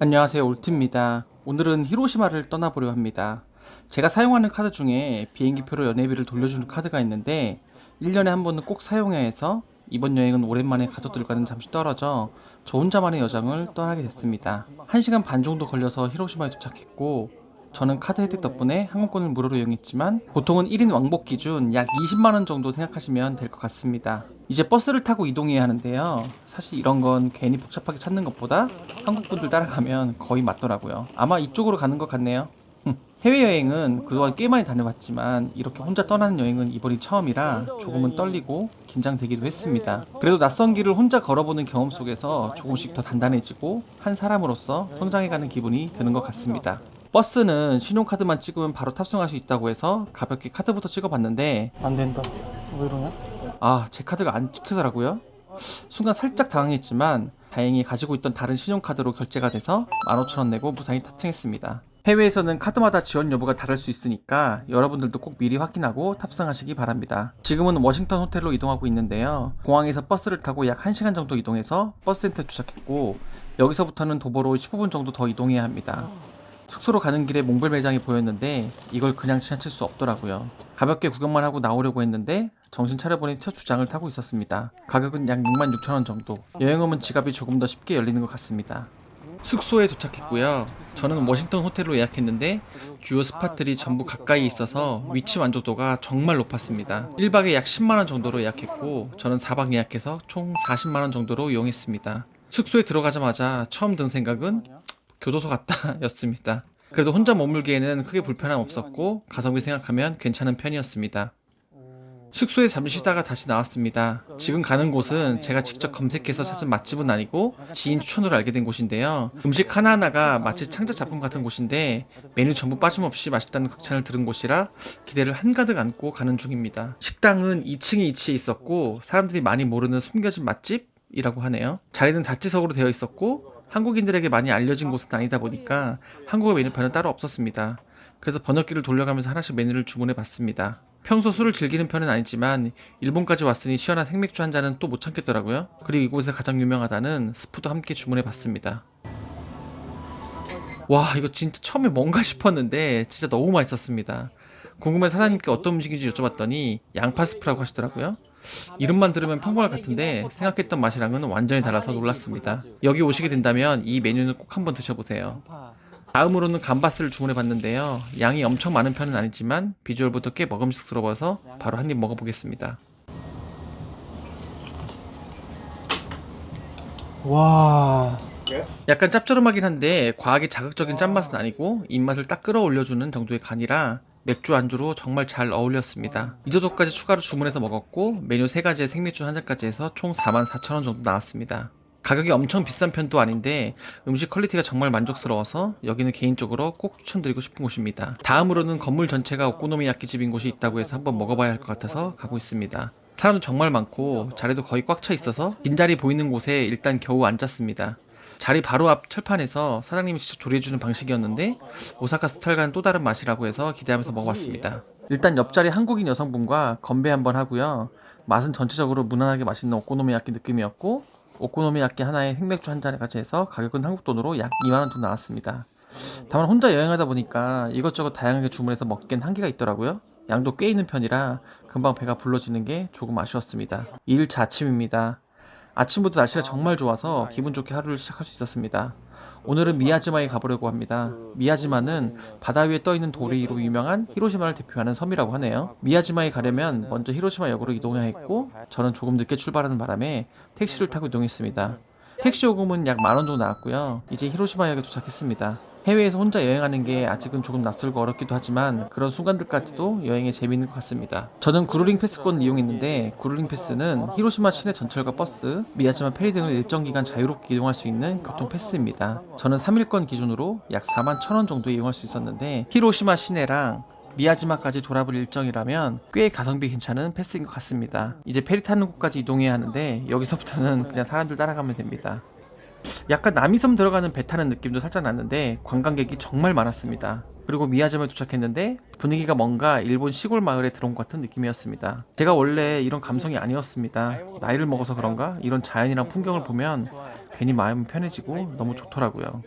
안녕하세요, 올트입니다. 오늘은 히로시마를 떠나보려 합니다. 제가 사용하는 카드 중에 비행기표로 연회비를 돌려주는 카드가 있는데 1년에 한 번은 꼭 사용해야 해서 이번 여행은 오랜만에 가족들과는 잠시 떨어져 저 혼자만의 여정을 떠나게 됐습니다. 1시간 반 정도 걸려서 히로시마에 도착했고 저는 카드 혜택 덕분에 항공권을 무료로 이용했지만 보통은 1인 왕복 기준 약 20만원 정도 생각하시면 될 것 같습니다. 이제 버스를 타고 이동해야 하는데요. 사실 이런 건 괜히 복잡하게 찾는 것보다 한국분들 따라가면 거의 맞더라고요. 아마 이쪽으로 가는 것 같네요. 해외여행은 그동안 꽤 많이 다녀봤지만 이렇게 혼자 떠나는 여행은 이번이 처음이라 조금은 떨리고 긴장되기도 했습니다. 그래도 낯선 길을 혼자 걸어보는 경험 속에서 조금씩 더 단단해지고 한 사람으로서 성장해가는 기분이 드는 것 같습니다. 버스는 신용카드만 찍으면 바로 탑승할 수 있다고 해서 가볍게 카드부터 찍어봤는데 안 된다. 왜 이러냐? 제 카드가 안 찍히더라고요. 순간 살짝 당황했지만 다행히 가지고 있던 다른 신용카드로 결제가 돼서 15,000원 내고 무사히 탑승했습니다. 해외에서는 카드마다 지원 여부가 다를 수 있으니까 여러분들도 꼭 미리 확인하고 탑승하시기 바랍니다. 지금은 워싱턴 호텔로 이동하고 있는데요. 공항에서 버스를 타고 약 1시간 정도 이동해서 버스센터에 도착했고 여기서부터는 도보로 15분 정도 더 이동해야 합니다. 숙소로 가는 길에 몽벨 매장이 보였는데 이걸 그냥 지나칠 수 없더라고요. 가볍게 구경만 하고 나오려고 했는데 정신 차려보니 첫 주장을 타고 있었습니다. 가격은 약 66,000원 정도. 여행하면 지갑이 조금 더 쉽게 열리는 것 같습니다. 숙소에 도착했고요. 저는 워싱턴 호텔로 예약했는데 주요 스팟들이 전부 가까이 있어서 위치 만족도가 정말 높았습니다. 1박에 약 10만원 정도로 예약했고 저는 4박 예약해서 총 40만원 정도로 이용했습니다. 숙소에 들어가자마자 처음 든 생각은 교도소 같다 였습니다. 그래도 혼자 머물기에는 크게 불편함 없었고 가성비 생각하면 괜찮은 편이었습니다. 숙소에 잠시 쉬다가 다시 나왔습니다. 지금 가는 곳은 제가 직접 검색해서 찾은 맛집은 아니고 지인 추천으로 알게 된 곳인데요. 음식 하나하나가 마치 창작 작품 같은 곳인데 메뉴 전부 빠짐없이 맛있다는 극찬을 들은 곳이라 기대를 한가득 안고 가는 중입니다. 식당은 2층에 위치해 있었고 사람들이 많이 모르는 숨겨진 맛집이라고 하네요. 자리는 다찌석으로 되어 있었고 한국인들에게 많이 알려진 곳은 아니다 보니까 한국어 메뉴판은 따로 없었습니다. 그래서 번역기를 돌려가면서 하나씩 메뉴를 주문해 봤습니다. 평소 술을 즐기는 편은 아니지만 일본까지 왔으니 시원한 생맥주 한 잔은 또 못 참겠더라고요. 그리고 이곳에 가장 유명하다는 스프도 함께 주문해 봤습니다. 와, 이거 진짜 처음에 뭔가 싶었는데 진짜 너무 맛있었습니다. 궁금해 사장님께 어떤 음식인지 여쭤봤더니 양파 스프라고 하시더라고요. 이름만 들으면 평범할 같은데 생각했던 맛이랑은 완전히 달라서 놀랐습니다. 여기 오시게 된다면 이 메뉴는 꼭 한번 드셔보세요. 다음으로는 감바스를 주문해 봤는데요. 양이 엄청 많은 편은 아니지만 비주얼부터 꽤 먹음직스러워서 바로 한 입 먹어보겠습니다. 와. 약간 짭조름하긴 한데 과하게 자극적인 짠맛은 아니고 입맛을 딱 끌어올려주는 정도의 간이라 맥주 안주로 정말 잘 어울렸습니다. 리조또까지 추가로 주문해서 먹었고 메뉴 3가지에 생맥주 1잔까지 해서 총 44,000원 정도 나왔습니다. 가격이 엄청 비싼 편도 아닌데 음식 퀄리티가 정말 만족스러워서 여기는 개인적으로 꼭 추천드리고 싶은 곳입니다. 다음으로는 건물 전체가 오코노미야끼 집인 곳이 있다고 해서 한번 먹어봐야 할 것 같아서 가고 있습니다. 사람도 정말 많고 자리도 거의 꽉 차 있어서 빈자리 보이는 곳에 일단 겨우 앉았습니다. 자리 바로 앞 철판에서 사장님이 직접 조리해주는 방식이었는데 오사카 스타일과는 또 다른 맛이라고 해서 기대하면서 먹어봤습니다. 일단 옆자리 한국인 여성분과 건배 한번 하고요. 맛은 전체적으로 무난하게 맛있는 오코노미야끼 느낌이었고 오코노미야끼 하나에 생맥주 한 잔까지 해서 가격은 한국 돈으로 약 2만원 돈 나왔습니다. 다만 혼자 여행하다 보니까 이것저것 다양하게 주문해서 먹기엔 한계가 있더라고요. 양도 꽤 있는 편이라 금방 배가 불러지는 게 조금 아쉬웠습니다. 2일차 아침입니다. 아침부터 날씨가 정말 좋아서 기분 좋게 하루를 시작할 수 있었습니다. 오늘은 미야지마에 가보려고 합니다. 미야지마는 바다 위에 떠있는 도리로 유명한 히로시마를 대표하는 섬이라고 하네요. 미야지마에 가려면 먼저 히로시마 역으로 이동해야 했고 저는 조금 늦게 출발하는 바람에 택시를 타고 이동했습니다. 택시 요금은 약 10,000원 정도 나왔고요. 이제 히로시마역에 도착했습니다. 해외에서 혼자 여행하는 게 아직은 조금 낯설고 어렵기도 하지만 그런 순간들까지도 여행에 재미있는 것 같습니다. 저는 구루링 패스권을 이용했는데 구루링 패스는 히로시마 시내 전철과 버스, 미야지마 페리 등을 일정 기간 자유롭게 이용할 수 있는 교통 패스입니다. 저는 3일권 기준으로 약 41,000원 정도 이용할 수 있었는데 히로시마 시내랑 미야지마까지 돌아볼 일정이라면 꽤 가성비 괜찮은 패스인 것 같습니다. 이제 페리 타는 곳까지 이동해야 하는데 여기서부터는 그냥 사람들 따라가면 됩니다. 약간 남이섬 들어가는 배 타는 느낌도 살짝 났는데 관광객이 정말 많았습니다. 그리고 미야자마에 도착했는데 분위기가 뭔가 일본 시골 마을에 들어온 것 같은 느낌이었습니다. 제가 원래 이런 감성이 아니었습니다. 나이를 먹어서 그런가 이런 자연이랑 풍경을 보면 괜히 마음이 편해지고 너무 좋더라고요.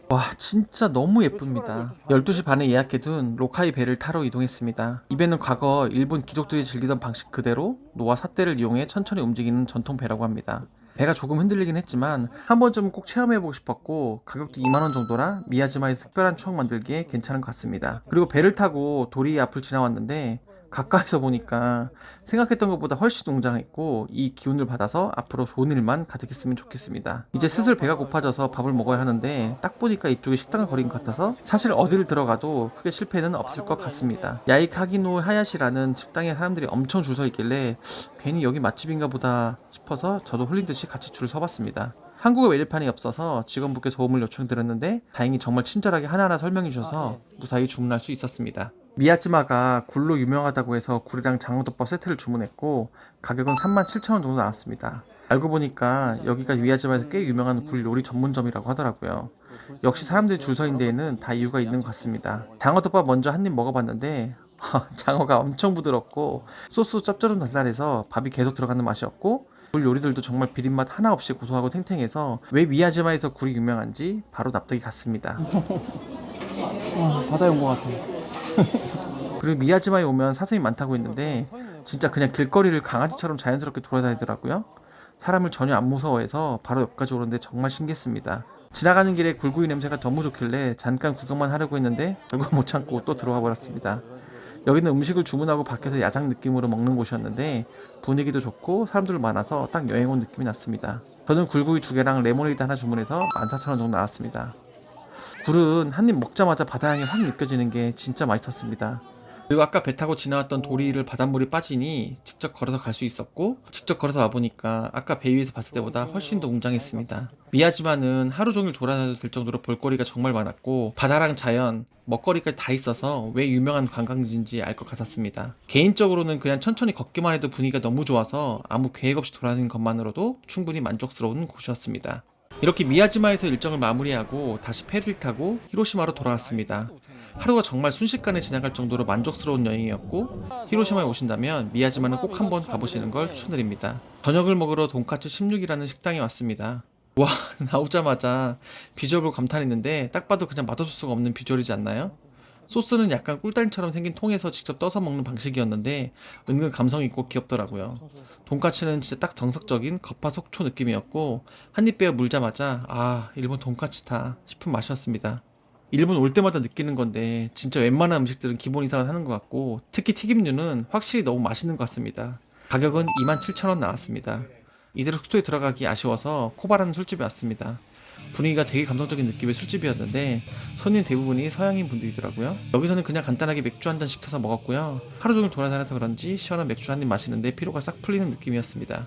와, 진짜 너무 예쁩니다. 12시 반에 예약해둔 로카이 배를 타러 이동했습니다. 이 배는 과거 일본 귀족들이 즐기던 방식 그대로 노와 삿대를 이용해 천천히 움직이는 전통 배라고 합니다. 배가 조금 흔들리긴 했지만 한 번쯤은 꼭 체험해보고 싶었고, 가격도 2만원 정도라 미야지마에서 특별한 추억 만들기에 괜찮은 것 같습니다. 그리고 배를 타고 도리 앞을 지나왔는데 가까이서 보니까 생각했던 것보다 훨씬 웅장했고, 이 기운을 받아서 앞으로 좋은 일만 가득했으면 좋겠습니다. 이제 슬슬 배가 고파져서 밥을 먹어야 하는데 딱 보니까 이쪽에 식당을 거린 것 같아서 사실 어디를 들어가도 크게 실패는 없을 것 같습니다. 야이카기노 하야시라는 식당에 사람들이 엄청 줄 서 있길래 괜히 여기 맛집인가 보다 싶어서 저도 홀린 듯이 같이 줄을 서봤습니다. 한국어 메뉴판이 없어서 직원분께 도움을 요청드렸는데 다행히 정말 친절하게 하나하나 설명해 주셔서 무사히 주문할 수 있었습니다. 미야지마가 굴로 유명하다고 해서 굴이랑 장어덮밥 세트를 주문했고, 가격은 37,000원 정도 나왔습니다. 알고 보니까 여기가 미야지마에서 꽤 유명한 굴 요리 전문점이라고 하더라고요. 역시 사람들이 줄 서 있는 데에는 다 이유가 있는 것 같습니다. 장어덮밥 먼저 한 입 먹어봤는데 장어가 엄청 부드럽고 소스 짭조름 달달해서 밥이 계속 들어가는 맛이었고, 굴 요리들도 정말 비린맛 하나 없이 고소하고 탱탱해서 왜 미야지마에서 굴이 유명한지 바로 납득이 갔습니다. 바다에 온 것 같아. 그리고 미야지마에 오면 사슴이 많다고 했는데 진짜 그냥 길거리를 강아지처럼 자연스럽게 돌아다니더라고요. 사람을 전혀 안 무서워해서 바로 옆까지 오는데 정말 신기했습니다. 지나가는 길에 굴구이 냄새가 너무 좋길래 잠깐 구경만 하려고 했는데 결국 못 참고 또 들어와 버렸습니다. 여기는 음식을 주문하고 밖에서 야장 느낌으로 먹는 곳이었는데 분위기도 좋고 사람들 많아서 딱 여행 온 느낌이 났습니다. 저는 굴구이 2개랑 레모네이드 하나 주문해서 14,000원 정도 나왔습니다. 굴은 한 입 먹자마자 바다향이 확 느껴지는 게 진짜 맛있었습니다. 그리고 아까 배 타고 지나왔던 도리를 바닷물이 빠지니 직접 걸어서 갈 수 있었고, 직접 걸어서 와보니까 아까 배 위에서 봤을 때보다 훨씬 더 웅장했습니다. 미야지마는 하루 종일 돌아다녀도 될 정도로 볼거리가 정말 많았고, 바다랑 자연, 먹거리까지 다 있어서 왜 유명한 관광지인지 알 것 같았습니다. 개인적으로는 그냥 천천히 걷기만 해도 분위기가 너무 좋아서 아무 계획 없이 돌아다니는 것만으로도 충분히 만족스러운 곳이었습니다. 이렇게 미야지마에서 일정을 마무리하고 다시 페리를 타고 히로시마로 돌아왔습니다. 하루가 정말 순식간에 지나갈 정도로 만족스러운 여행이었고, 히로시마에 오신다면 미야지마는 꼭 한번 가보시는 걸 추천드립니다. 저녁을 먹으러 돈까츠 16이라는 식당에 왔습니다. 와, 나오자마자 비주얼 보고 감탄했는데 딱 봐도 그냥 맛없을 수가 없는 비주얼이지 않나요? 소스는 약간 꿀단처럼 생긴 통에서 직접 떠서 먹는 방식이었는데 은근 감성 있고 귀엽더라고요. 돈까츠는 진짜 딱 정석적인 겉바속촉 느낌이었고, 한 입 베어 물자마자 아, 일본 돈까츠다 싶은 맛이었습니다. 일본 올 때마다 느끼는 건데 진짜 웬만한 음식들은 기본 이상은 하는 것 같고, 특히 튀김류는 확실히 너무 맛있는 것 같습니다. 가격은 27,000원 나왔습니다. 이대로 숙소에 들어가기 아쉬워서 코바라는 술집에 왔습니다. 분위기가 되게 감성적인 느낌의 술집이었는데 손님 대부분이 서양인 분들이더라고요. 여기서는 그냥 간단하게 맥주 한 잔 시켜서 먹었고요. 하루 종일 돌아다녀서 그런지 시원한 맥주 한 입 마시는데 피로가 싹 풀리는 느낌이었습니다.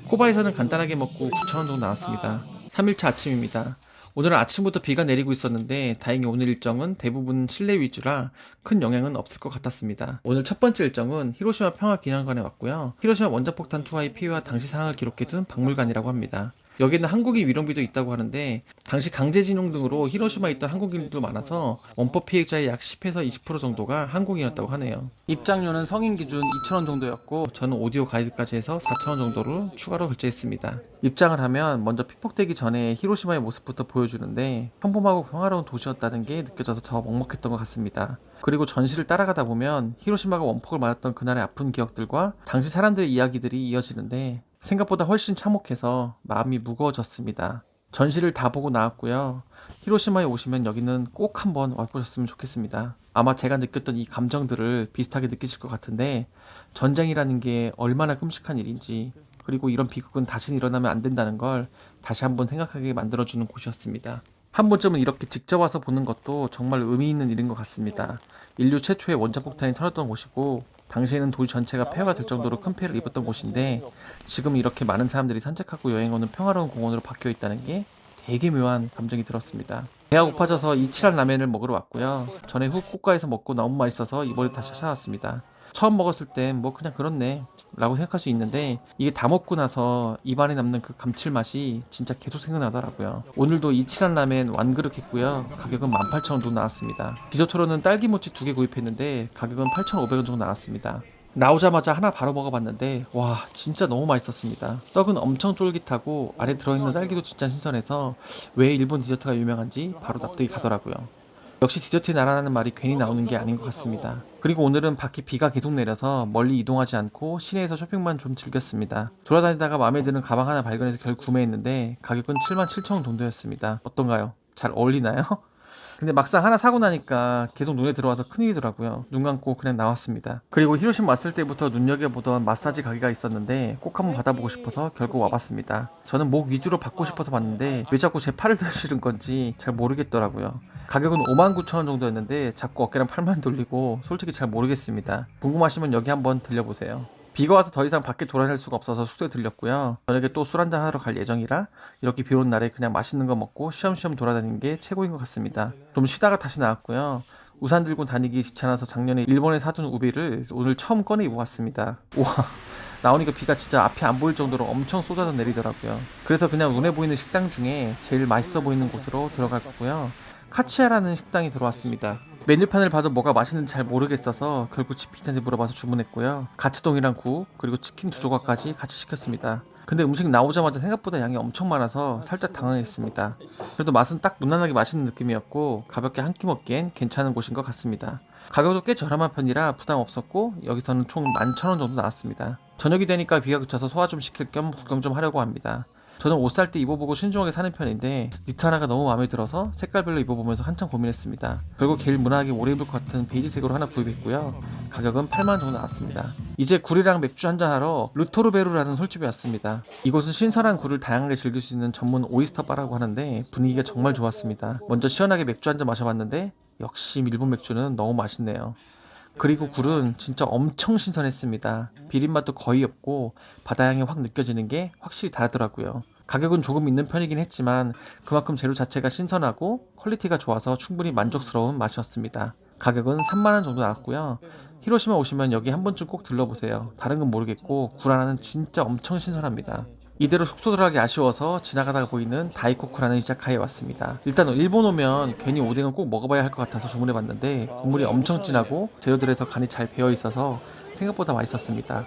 코바에서는 간단하게 먹고 9,000원 정도 나왔습니다. 3일차 아침입니다. 오늘은 아침부터 비가 내리고 있었는데 다행히 오늘 일정은 대부분 실내 위주라 큰 영향은 없을 것 같았습니다. 오늘 첫 번째 일정은 히로시마 평화기념관에 왔고요. 히로시마 원자폭탄 투하의 피해와 당시 상황을 기록해둔 박물관이라고 합니다. 여기는 한국인 위령비도 있다고 하는데 당시 강제징용 등으로 히로시마에 있던 한국인들도 많아서 원법 피해자의 약 10에서 20% 정도가 한국인이었다고 하네요. 입장료는 성인 기준 2,000원 정도였고 저는 오디오 가이드까지 해서 4,000원 정도를 추가로 결제했습니다. 입장을 하면 먼저 피폭되기 전에 히로시마의 모습부터 보여주는데 평범하고 평화로운 도시였다는 게 느껴져서 더 먹먹했던 것 같습니다. 그리고 전시를 따라가다 보면 히로시마가 원폭을 맞았던 그날의 아픈 기억들과 당시 사람들의 이야기들이 이어지는데 생각보다 훨씬 참혹해서 마음이 무거워졌습니다. 전시를 다 보고 나왔고요. 히로시마에 오시면 여기는 꼭 한번 와보셨으면 좋겠습니다. 아마 제가 느꼈던 이 감정들을 비슷하게 느끼실 것 같은데, 전쟁이라는 게 얼마나 끔찍한 일인지, 그리고 이런 비극은 다시는 일어나면 안 된다는 걸 다시 한번 생각하게 만들어주는 곳이었습니다. 한 번쯤은 이렇게 직접 와서 보는 것도 정말 의미 있는 일인 것 같습니다. 인류 최초의 원자폭탄이 터졌던 곳이고 당시에는 도시 전체가 폐허가 될 정도로 큰 피해를 입었던 곳인데 지금 이렇게 많은 사람들이 산책하고 여행 오는 평화로운 공원으로 바뀌어 있다는 게 되게 묘한 감정이 들었습니다. 배가 고파져서 이치란 라멘을 먹으러 왔고요. 전에 후쿠오카에서 먹고 너무 맛있어서 이번에 다시 찾아왔습니다. 처음 먹었을 땐 뭐 그냥 그렇네 라고 생각할 수 있는데 이게 다 먹고 나서 입안에 남는 그 감칠맛이 진짜 계속 생각나더라고요. 오늘도 이치란 라멘 완그릇 했고요. 가격은 18,000원 정도 나왔습니다. 디저트로는 딸기모찌 2개 구입했는데 가격은 8,500원 정도 나왔습니다. 나오자마자 하나 바로 먹어봤는데 와 진짜 너무 맛있었습니다. 떡은 엄청 쫄깃하고 안에 들어있는 딸기도 진짜 신선해서 왜 일본 디저트가 유명한지 바로 납득이 가더라고요. 역시 디저트의 나라라는 말이 괜히 나오는 게 아닌 것 같습니다. 그리고 오늘은 밖에 비가 계속 내려서 멀리 이동하지 않고 시내에서 쇼핑만 좀 즐겼습니다. 돌아다니다가 마음에 드는 가방 하나 발견해서 결국 구매했는데 가격은 77,000원 정도였습니다. 어떤가요? 잘 어울리나요? 근데 막상 하나 사고 나니까 계속 눈에 들어와서 큰일이더라고요. 눈 감고 그냥 나왔습니다. 그리고 히로시마 왔을 때부터 눈여겨보던 마사지 가게가 있었는데 꼭 한번 받아보고 싶어서 결국 와봤습니다. 저는 목 위주로 받고 싶어서 봤는데 왜 자꾸 제 팔을 드시는 건지 잘 모르겠더라고요. 가격은 59,000원 정도였는데 자꾸 어깨랑 팔만 돌리고 솔직히 잘 모르겠습니다. 궁금하시면 여기 한번 들려보세요. 비가 와서 더 이상 밖에 돌아다닐 수가 없어서 숙소에 들렸고요. 저녁에 또 술 한잔 하러 갈 예정이라 이렇게 비 오는 날에 그냥 맛있는 거 먹고 쉬엄쉬엄 돌아다니는 게 최고인 것 같습니다. 좀 쉬다가 다시 나왔고요. 우산 들고 다니기 귀찮아서 작년에 일본에 사둔 우비를 오늘 처음 꺼내 입어봤습니다. 우와, 나오니까 비가 진짜 앞이 안 보일 정도로 엄청 쏟아져 내리더라고요. 그래서 그냥 눈에 보이는 식당 중에 제일 맛있어 보이는 곳으로 들어갈 거고요. 카치야라는 식당이 들어왔습니다. 메뉴판을 봐도 뭐가 맛있는지 잘 모르겠어서 결국 치킨한테 물어봐서 주문했고요. 가츠동이랑 국 그리고 치킨 2조각까지 같이 시켰습니다. 근데 음식 나오자마자 생각보다 양이 엄청 많아서 살짝 당황했습니다. 그래도 맛은 딱 무난하게 맛있는 느낌이었고 가볍게 한 끼 먹기엔 괜찮은 곳인 것 같습니다. 가격도 꽤 저렴한 편이라 부담 없었고 여기서는 총 11,000원 정도 나왔습니다. 저녁이 되니까 비가 그쳐서 소화 좀 시킬 겸 구경 좀 하려고 합니다. 저는 옷 살 때 입어보고 신중하게 사는 편인데 니트 하나가 너무 마음에 들어서 색깔별로 입어보면서 한참 고민했습니다. 결국 제일 무난하게 오래 입을 것 같은 베이지색으로 하나 구입했고요. 가격은 8만원 정도 나왔습니다. 이제 굴이랑 맥주 한잔하러 르토르베루라는 솔집에 왔습니다. 이곳은 신선한 굴을 다양하게 즐길 수 있는 전문 오이스터 바라고 하는데 분위기가 정말 좋았습니다. 먼저 시원하게 맥주 한잔 마셔봤는데 역시 일본 맥주는 너무 맛있네요. 그리고 굴은 진짜 엄청 신선했습니다. 비린맛도 거의 없고 바다향이 확 느껴지는 게 확실히 다르더라고요. 가격은 조금 있는 편이긴 했지만 그만큼 재료 자체가 신선하고 퀄리티가 좋아서 충분히 만족스러운 맛이었습니다. 가격은 3만원 정도 나왔고요. 히로시마 오시면 여기 한 번쯤 꼭 들러보세요. 다른 건 모르겠고 굴 하나는 진짜 엄청 신선합니다. 이대로 숙소 들어가기 아쉬워서 지나가다가 보이는 다이코쿠라는 이자카야에 왔습니다. 일단 일본 오면 괜히 오뎅은 꼭 먹어봐야 할 것 같아서 주문해봤는데 국물이 엄청 진하고 재료들에서 간이 잘 배어있어서 생각보다 맛있었습니다.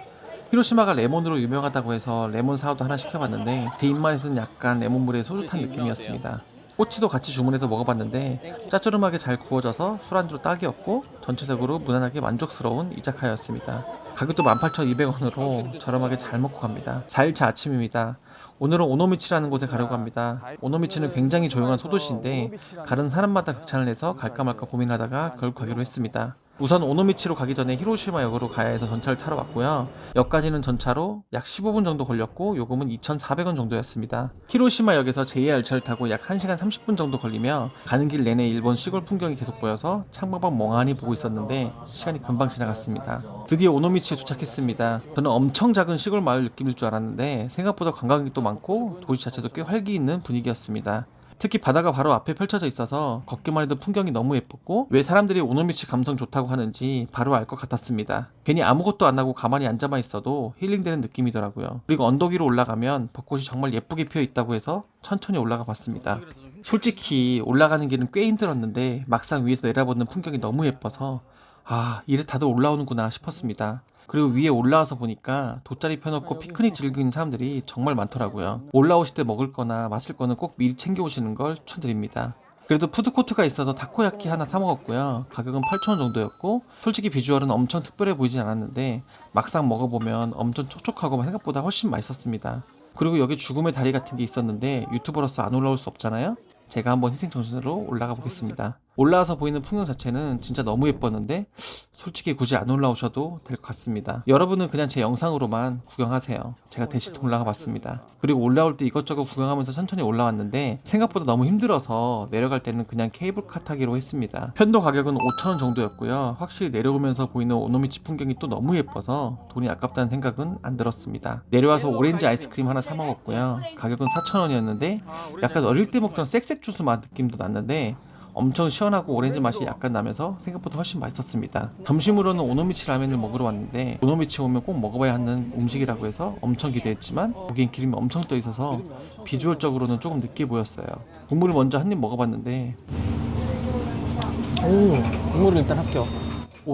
히로시마가 레몬으로 유명하다고 해서 레몬 사와도 하나 시켜봤는데 제 입맛에서는 약간 레몬물에 소주 탄 느낌이었습니다. 꼬치도 같이 주문해서 먹어봤는데 짜투름하게 잘 구워져서 술안주로 딱이었고 전체적으로 무난하게 만족스러운 이자카야였습니다. 가격도 18,200원으로 저렴하게 잘 먹고 갑니다. 4일차 아침입니다. 오늘은 오노미치라는 곳에 가려고 합니다. 오노미치는 굉장히 조용한 소도시인데 가는 사람마다 극찬을 해서 갈까 말까 고민하다가 결국 가기로 했습니다. 우선 오노미치로 가기 전에 히로시마 역으로 가야 해서 전차를 타러 왔고요. 역까지는 전차로 약 15분 정도 걸렸고 요금은 2,400원 정도였습니다. 히로시마 역에서 JR 열차를 타고 약 1시간 30분 정도 걸리며 가는 길 내내 일본 시골 풍경이 계속 보여서 창밖만 멍하니 보고 있었는데 시간이 금방 지나갔습니다. 드디어 오노미치에 도착했습니다. 저는 엄청 작은 시골 마을 느낌일 줄 알았는데 생각보다 관광객도 많고 도시 자체도 꽤 활기 있는 분위기였습니다. 특히 바다가 바로 앞에 펼쳐져 있어서 걷기만 해도 풍경이 너무 예뻤고 왜 사람들이 오노미치 감성 좋다고 하는지 바로 알 것 같았습니다. 괜히 아무것도 안 하고 가만히 앉아만 있어도 힐링되는 느낌이더라고요. 그리고 언덕 위로 올라가면 벚꽃이 정말 예쁘게 피어 있다고 해서 천천히 올라가 봤습니다. 솔직히 올라가는 길은 꽤 힘들었는데 막상 위에서 내려보는 풍경이 너무 예뻐서 이래 다들 올라오는구나 싶었습니다. 그리고 위에 올라와서 보니까 돗자리 펴놓고 피크닉 즐기는 사람들이 정말 많더라고요. 올라오실 때 먹을 거나 마실 거는 꼭 미리 챙겨 오시는 걸 추천드립니다. 그래도 푸드코트가 있어서 타코야키 하나 사 먹었고요. 가격은 8,000원 정도였고 솔직히 비주얼은 엄청 특별해 보이진 않았는데 막상 먹어보면 엄청 촉촉하고 생각보다 훨씬 맛있었습니다. 그리고 여기 죽음의 다리 같은 게 있었는데 유튜버로서 안 올라올 수 없잖아요. 제가 한번 희생정신으로 올라가 보겠습니다. 올라와서 보이는 풍경 자체는 진짜 너무 예뻤는데 솔직히 굳이 안 올라오셔도 될 것 같습니다. 여러분은 그냥 제 영상으로만 구경하세요. 제가 대신 올라가 봤습니다. 그리고 올라올 때 이것저것 구경하면서 천천히 올라왔는데 생각보다 너무 힘들어서 내려갈 때는 그냥 케이블카 타기로 했습니다. 편도 가격은 5,000원 정도였고요. 확실히 내려오면서 보이는 오노미치 풍경이 또 너무 예뻐서 돈이 아깝다는 생각은 안 들었습니다. 내려와서 오렌지 아이스크림 하나 사 먹었고요. 가격은 4,000원이었는데 약간 어릴 때 먹던 쌕쌕 주스 맛 느낌도 났는데 엄청 시원하고 오렌지 맛이 약간 나면서 생각보다 훨씬 맛있었습니다. 점심으로는 오노미치 라면을 먹으러 왔는데 오노미치 오면 꼭 먹어봐야 하는 음식이라고 해서 엄청 기대했지만 거기엔 기름이 엄청 떠 있어서 비주얼적으로는 조금 느끼해 보였어요. 국물을 먼저 한 입 먹어봤는데 국물을 일단 합격.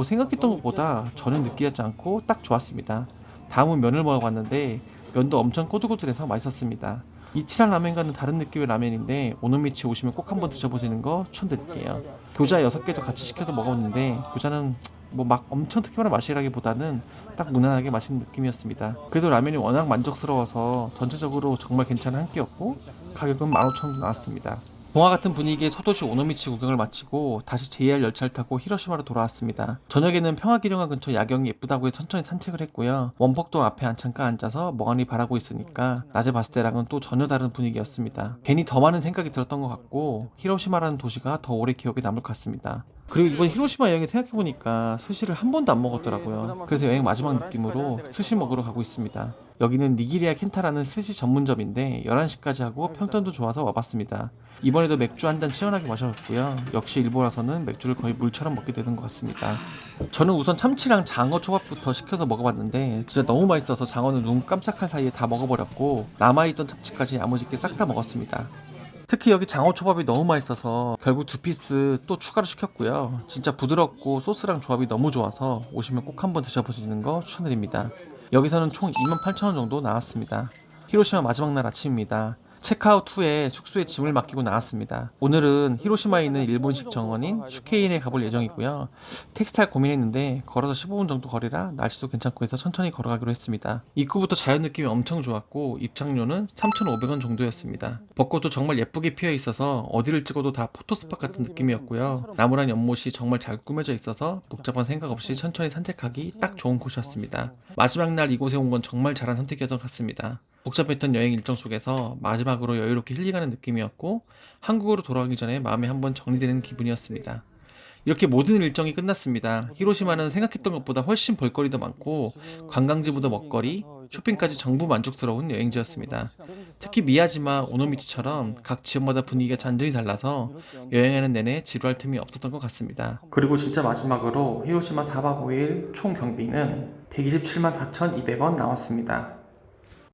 생각했던 것보다 전혀 느끼하지 않고 딱 좋았습니다. 다음은 면을 먹어봤는데 면도 엄청 꼬들꼬들해서 맛있었습니다. 이치란 라멘과는 다른 느낌의 라멘인데 오노미치 오시면 꼭 한번 드셔보시는 거 추천드릴게요. 교자 6개도 같이 시켜서 먹었는데 교자는 뭐 막 엄청 특별한 맛이라기보다는 딱 무난하게 맛있는 느낌이었습니다. 그래도 라면이 워낙 만족스러워서 전체적으로 정말 괜찮은 한 끼였고 가격은 15,000원 나왔습니다. 동화 같은 분위기의 소도시 오노미치 구경을 마치고 다시 JR 열차를 타고 히로시마로 돌아왔습니다. 저녁에는 평화기념관 근처 야경이 예쁘다고 해서 천천히 산책을 했고요. 원폭도 앞에 잠깐 앉아서 멍하니 바라고 있으니까 낮에 봤을 때랑은 또 전혀 다른 분위기였습니다. 괜히 더 많은 생각이 들었던 것 같고 히로시마라는 도시가 더 오래 기억에 남을 것 같습니다. 그리고 이번 히로시마 여행에 생각해보니까 스시를 한 번도 안 먹었더라고요. 그래서 여행 마지막 느낌으로 스시 먹으러 가고 있습니다. 여기는 니기리야 켄타라는 스시 전문점인데 11시까지 하고 평점도 좋아서 와봤습니다. 이번에도 맥주 한 잔 시원하게 마셨고요. 역시 일본 와서는 맥주를 거의 물처럼 먹게 되는 것 같습니다. 저는 우선 참치랑 장어 초밥부터 시켜서 먹어봤는데 진짜 너무 맛있어서 장어는 눈 깜짝할 사이에 다 먹어버렸고 남아있던 참치까지 야무지게 싹 다 먹었습니다. 특히 여기 장어초밥이 너무 맛있어서 결국 2피스 또 추가로 시켰고요. 진짜 부드럽고 소스랑 조합이 너무 좋아서 오시면 꼭 한번 드셔보시는 거 추천드립니다. 여기서는 총 28,000원 정도 나왔습니다. 히로시마 마지막 날 아침입니다. 체크아웃 후에 숙소에 짐을 맡기고 나왔습니다. 오늘은 히로시마에 있는 일본식 정원인 슈케인에 가볼 예정이고요. 택시 탈 고민했는데 걸어서 15분 정도 거리라 날씨도 괜찮고 해서 천천히 걸어가기로 했습니다. 입구부터 자연 느낌이 엄청 좋았고 입장료는 3,500원 정도였습니다. 벚꽃도 정말 예쁘게 피어 있어서 어디를 찍어도 다 포토스팟 같은 느낌이었고요. 나무란 연못이 정말 잘 꾸며져 있어서 복잡한 생각 없이 천천히 산책하기 딱 좋은 곳이었습니다. 마지막 날 이곳에 온 건 정말 잘한 선택이었던 것 같습니다. 복잡했던 여행 일정 속에서 마지막으로 여유롭게 힐링하는 느낌이었고 한국으로 돌아가기 전에 마음이 한번 정리되는 기분이었습니다. 이렇게 모든 일정이 끝났습니다. 히로시마는 생각했던 것보다 훨씬 볼거리도 많고 관광지보다 먹거리, 쇼핑까지 전부 만족스러운 여행지였습니다. 특히 미야지마, 오노미치처럼 각 지역마다 분위기가 완전히 달라서 여행하는 내내 지루할 틈이 없었던 것 같습니다. 그리고 진짜 마지막으로 히로시마 4박 5일 총 경비는 127만 4,200원 나왔습니다.